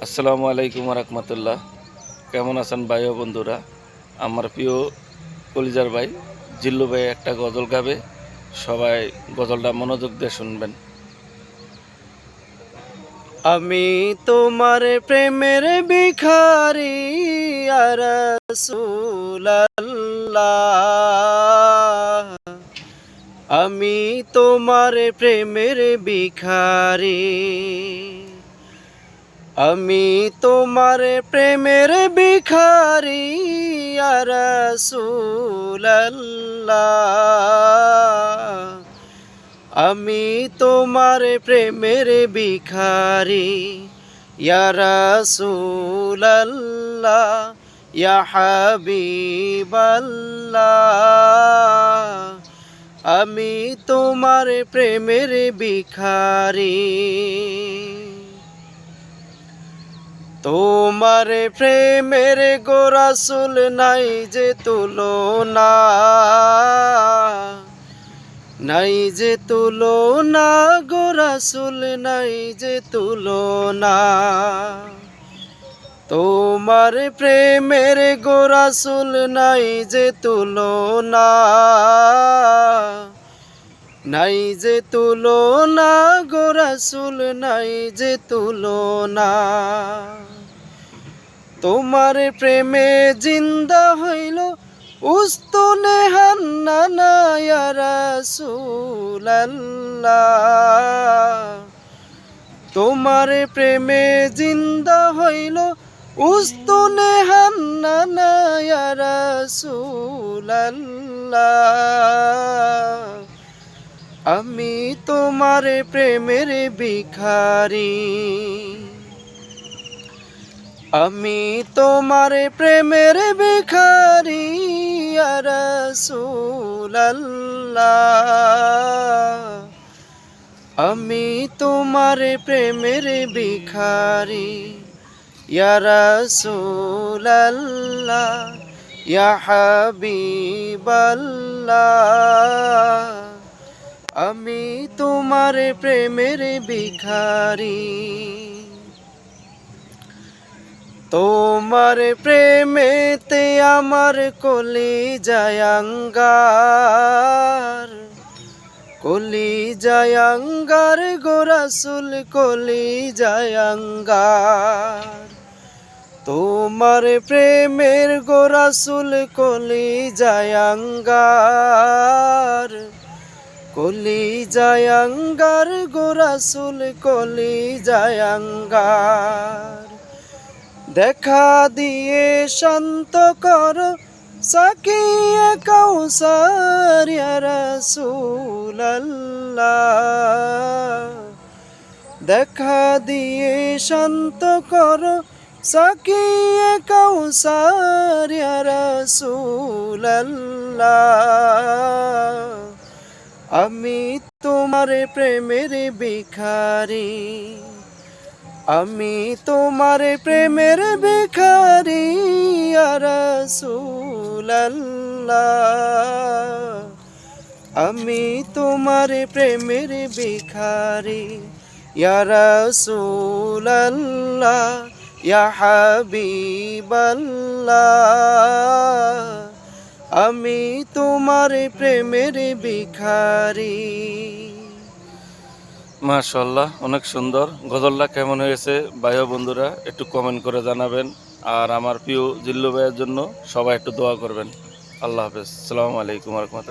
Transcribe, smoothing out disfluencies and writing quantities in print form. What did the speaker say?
আসসালামু আলাইকুম রহমতুল্লাহ। কেমন আছেন ভাই ও বন্ধুরা? আমার প্রিয় কলিজার ভাই জিল্লু ভাই একটা গজল গাবে, সবাই গজলটা মনোযোগ দিয়ে শুনবেন। আমি তোমার প্রেমের ভিখারি ইয়া রাসূলুল্লাহ, আমি তোমার প্রেমের ভিখারি, আমি তোমার প্রেমের ভিখারি ইয়া রাসূলুল্লাহ, আমি তোমার প্রেমের ভিখারি ইয়া রাসূলুল্লাহ, ইয়া হাবিবাল্লাহ, আমি তোমার প্রেমের ভিখারি। তোমার প্রেমের গো রাসূল নাই যে তুলনা, নাই যে তুলনা গো রাসূল, নাই যে তুলনা। তোমার প্রেমের গো রাসূল নাই যে তুলনা, নাই যে তুলনা গো রাসূল, নাই যে তুলনা। তোমার প্রেমে জিন্দা হইল উস্তুনে হান্নানা ইয়া রাসূলুল্লাহ, তোমার প্রেমে জিন্দা হইল উস্তুনে হান্নানা ইয়া রাসূলুল্লাহ, আমি তোমার প্রেমের ভিখারি, আমি তোমার প্রেমের ভিখারি ইয়া রাসূলুল্লাহ, আমি তোমার প্রেমের ভিখারি ইয়া রাসূলুল্লাহ, ইয়া হাবিবাল্লাহ, আমি তোমার প্রেমের ভিখারি। তোমার প্রেমেতে আমার কলিজায় আঙ্গার, কলিজায় আঙ্গার গো রাসূল, কলিজায় আঙ্গার। তোমার প্রেমের গো রাসূল কলিজায় আঙ্গার, কলিজায় আঙ্গার গো রাসূল, কলিজায় আঙ্গার। দেখা দিয়ে শান্ত করো সাকিয়ে কাউসার ইয়া রাসূলুল্লাহ, দেখা দিয়ে শান্ত করো সাকিয়ে কাউসার ইয়া রাসূলুল্লাহ, আমি তোমার প্রেমের ভিখারি, আমি তোমার প্রেমের ভিখারি ইয়া রাসূলুল্লাহ, আমি তোমার প্রেমের ভিখারি ইয়া রাসূলুল্লাহ, ইয়া হাবিবাল্লাহ, আমি তোমার প্রেমের ভিখারি। মাশাআল্লাহ, অনেক সুন্দর গজলটা। কেমন হয়েছে ভাই ও বন্ধুরা একটু কমেন্ট করে জানাবেন। আর আমার প্রিয় জিল্লু ভাইয়ের জন্য সবাই একটু দোয়া করবেন। আল্লাহ হাফেজ। আসসালামু আলাইকুম রহমতুল্লাহ।